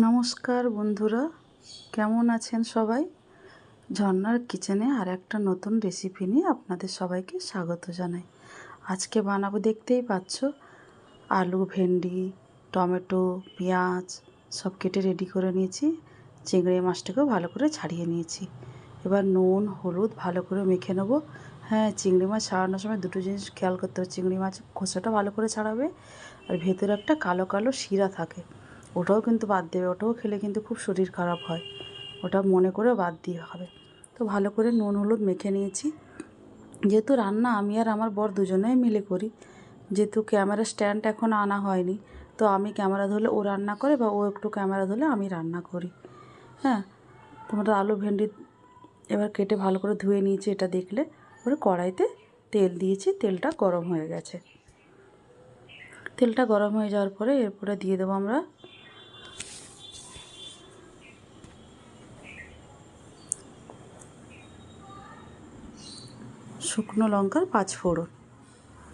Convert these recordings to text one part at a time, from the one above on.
নমস্কার বন্ধুরা, কেমন আছেন সবাই? ঝর্ণার কিচেনে আর একটা নতুন রেসিপি নিয়ে আপনাদের সবাইকে স্বাগত জানাই। আজকে বানাবো, দেখতেই পাচ্ছ, আলু, ভেন্ডি, টমেটো, পেঁয়াজ সব কেটে রেডি করে নিয়েছি। চিংড়ি মাছটাকেও ভালো করে ছাড়িয়ে নিয়েছি। এবার নুন হলুদ ভালো করে মেখে নেবো। হ্যাঁ, চিংড়ি মাছ ছাড়ানোর সময় দুটো জিনিস খেয়াল করতে হবে। চিংড়ি মাছ খোসাটা ভালো করে ছাড়াবে, আর ভেতরে একটা কালো কালো শিরা থাকে, ওটাও কিন্তু বাদ দেবে। ওটাও খেলে কিন্তু খুব শরীর খারাপ হয়, ওটা মনে করে বাদ দিয়ে হবে। তো ভালো করে নুন হলুদ মেখে নিয়েছি। যেহেতু রান্না আমি আর আমার বর দুজনেই মিলে করি, যেহেতু ক্যামেরা স্ট্যান্ড এখন আনা হয়নি, তো আমি ক্যামেরা ধরলে ও রান্না করে, বা ও একটু ক্যামেরা ধরলে আমি রান্না করি। হ্যাঁ, তোমরা আলু ভেন্ডি এবার কেটে ভালো করে ধুয়ে নিয়েছি, এটা দেখলে। এবার কড়াইতে তেল দিয়েছি, তেলটা গরম হয়ে গেছে। তেলটা গরম হয়ে যাওয়ার পরে এরপরে দিয়ে দেবো আমরা শুকনো লঙ্কার 5 ফোড়ন।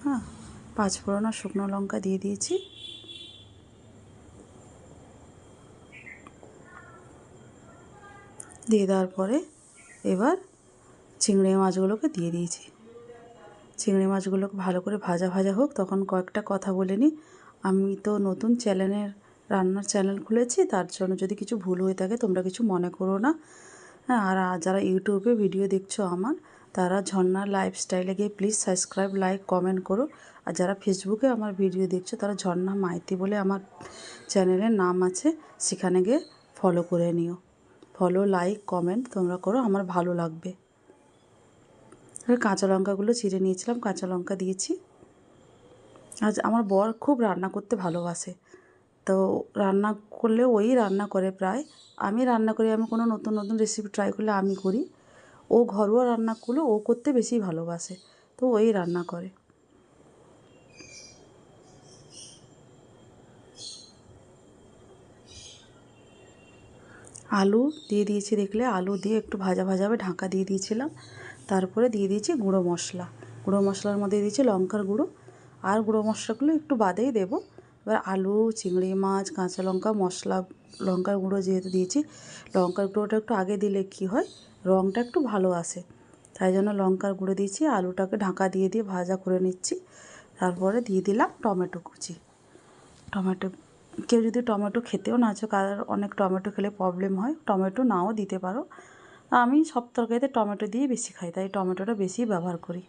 হ্যাঁ, 5 ফোড়ন আর শুকনো লঙ্কা দিয়ে দিয়েছি। দিয়ে দেওয়ার পরে এবার চিংড়ি মাছগুলোকে দিয়ে দিয়েছি। চিংড়ি মাছগুলোকে ভালো করে ভাজা ভাজা হোক, তখন কয়েকটা কথা বলে নিই। আমি তো নতুন রান্নার চ্যানেল খুলেছি, তার জন্য যদি কিছু ভুল হয়ে থাকে তোমরা কিছু মনে করো না। হ্যাঁ, আর যারা ইউটিউবে ভিডিও দেখছো আমার, তারা ঝর্ণার লাইফস্টাইলে গিয়ে প্লিজ সাবস্ক্রাইব, লাইক, কমেন্ট করো। আর যারা ফেসবুকে আমার ভিডিও দেখছো, তারা ঝর্ণা মাইতি বলে আমার চ্যানেলের নাম আছে, সেখানে গিয়ে ফলো করে নিও। ফলো, লাইক, কমেন্ট তোমরা করো, আমার ভালো লাগবে। আর কাঁচা লঙ্কাগুলো চিড়ে নিয়েছিলাম, কাঁচা লঙ্কা দিয়েছি। আজ আমার বর খুব রান্না করতে ভালোবাসে, তো রান্না করলে ওই রান্না করে প্রায়। আমি রান্না করি, আমি কোনো নতুন নতুন রেসিপি ট্রাই করলে আমি করি। ও ঘরোয়া রান্নাগুলো ও করতে বেশি ভালোবাসে, তো ওই রান্না করে। আলু দিয়ে দিয়েছি, দেখলে আলু দিয়ে একটু ভাজা ভাজাবে ঢাকা দিয়ে দিয়েছিলাম। তারপরে দিয়ে দিয়েছি গুঁড়ো মশলা। গুঁড়ো মশলার মধ্যে দিয়েছি লঙ্কার গুঁড়ো, আর গুঁড়ো মশলাগুলো একটু বাদেই দেবো। এবার আলু, চিংড়ি মাছ, কাঁচা লঙ্কা, মশলা, লঙ্কার গুঁড়ো যেহেতু দিয়েছি, লঙ্কার গুঁড়োটা একটু আগে দিলে কি হয়, রঙটা একটু ভালো আসে, তাই জন্য লঙ্কার গুঁড়ো দিয়েছি। আলুটাকে ঢাকা দিয়ে দিয়ে ভাজা করে নিচ্ছি। তারপরে দিয়ে দিলাম টমেটো কুচি। টমেটো, কেউ যদি টমেটো খেতেও না চায়, কারণ অনেক টমেটো খেলে প্রবলেম হয়, টমেটো নাও দিতে পারো। আমি সব তরকারিতে টমেটো দিয়ে বেশি খাই, তাই টমেটোটা বেশি ব্যবহার করি।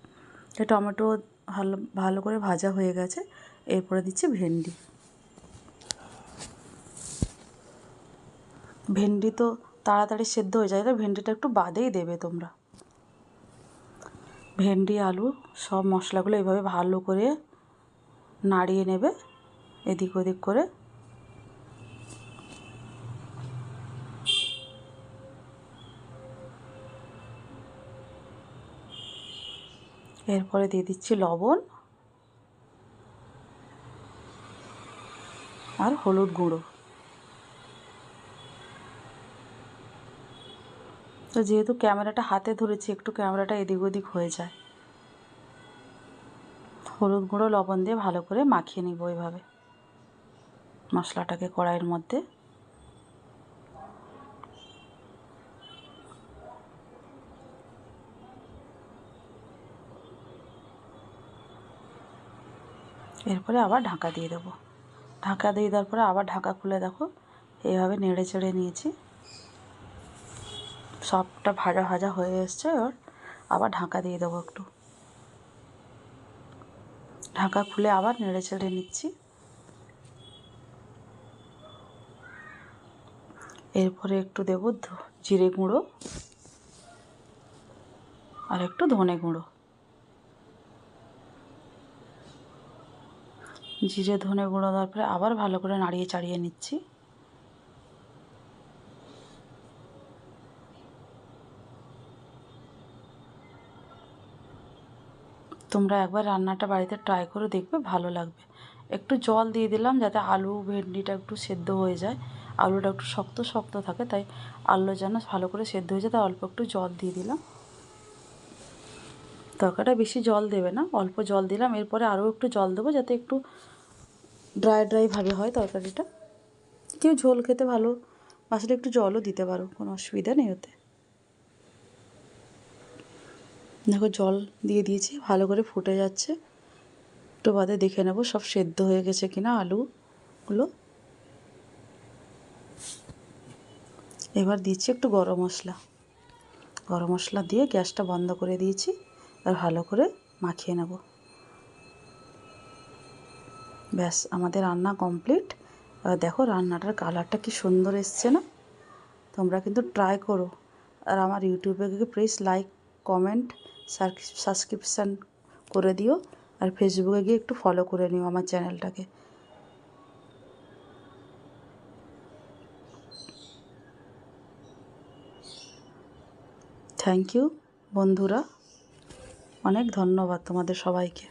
তাই টমেটো ভালো ভালো করে ভাজা হয়ে গেছে। এরপরে দিচ্ছি ভেন্ডি। ভেন্ডি তো তাড়াতাড়ি সেদ্ধ হয়ে যায়, তাই ভেন্ডিটা একটু বাদেই দেবে তোমরা। ভেন্ডি আলু সব মশলাগুলো এভাবে ভালো করে নাড়িয়ে নেবে, এদিক ওদিক করে। এরপরে দিয়ে দিচ্ছি লবণ আর হলুদ গুঁড়ো। তো যেহেতু ক্যামেরাটা হাতে ধরেছি, একটু ক্যামেরাটা এদিক ওদিক হয়ে যায়। হলুদ গুঁড়ো লবণ দিয়ে ভালো করে মাখিয়ে নিব এইভাবে মশলাটাকে কড়াইয়ের মধ্যে। এরপরে আবার ঢাকা দিয়ে দেবো। ঢাকা দিয়ে দেওয়ার পরে আবার ঢাকা খুলে দেখো, এইভাবে নেড়ে চেড়ে নিয়েছি। সবটা ভাজা ভাজা হয়ে এসছে। এবার আবার ঢাকা দিয়ে দেবো একটু। ঢাকা খুলে আবার নেড়ে চেড়ে নিচ্ছি। এরপরে একটু দেবো জিরে গুঁড়ো আর একটু ধনে গুঁড়ো। জিরে ধনে গুঁড়ো দেওয়ার পরে আবার ভালো করে নাড়িয়ে চাড়িয়ে নিচ্ছি। তোমরা একবার রান্নাটা বাড়িতে ট্রাই করে দেখবে, ভালো লাগবে। একটু জল দিয়ে দিলাম যাতে আলু ভেন্ডিটা একটু সেদ্ধ হয়ে যায়। আলুটা একটু শক্ত শক্ত থাকে, তাই আলু যেন ভালো করে সেদ্ধ হয়ে যায়, তাই অল্প একটু জল দিয়ে দিলাম। তরকারিটা বেশি জল দেবে না, অল্প জল দিলাম। এরপরে আরও একটু জল দেবো, যাতে একটু ড্রাই ড্রাই ভাবে হয় তরকারিটা। কেউ ঝোল খেতে ভালো বাসলে একটু জলও দিতে পারো, কোনো অসুবিধা নেই ওতে। দেখো জল দিয়ে দিয়েছি, ভালো করে ফুটে যাচ্ছে। একটু বাদে দেখে নেব সব সেদ্ধ হয়ে গেছে কিনা আলুগুলো। এবার দিচ্ছি একটু গরম মশলা দিয়ে গ্যাসটা বন্ধ করে দিয়েছি। আর ভালো করে মাখিয়ে নেব। ব্যাস আমাদের রান্না কমপ্লিট। এবার দেখো রান্নাটার কালারটা কি সুন্দর এসছে না? তোমরা কিন্তু ট্রাই করো। আর আমার ইউটিউবে গিয়ে প্লিজ লাইক, কমেন্ট, সাবস্ক্রিপশান করে দিও। আর ফেসবুকে গিয়ে একটু ফলো করে নিও আমার চ্যানেলটাকে। থ্যাংক ইউ বন্ধুরা, অনেক ধন্যবাদ তোমাদের সবাইকে।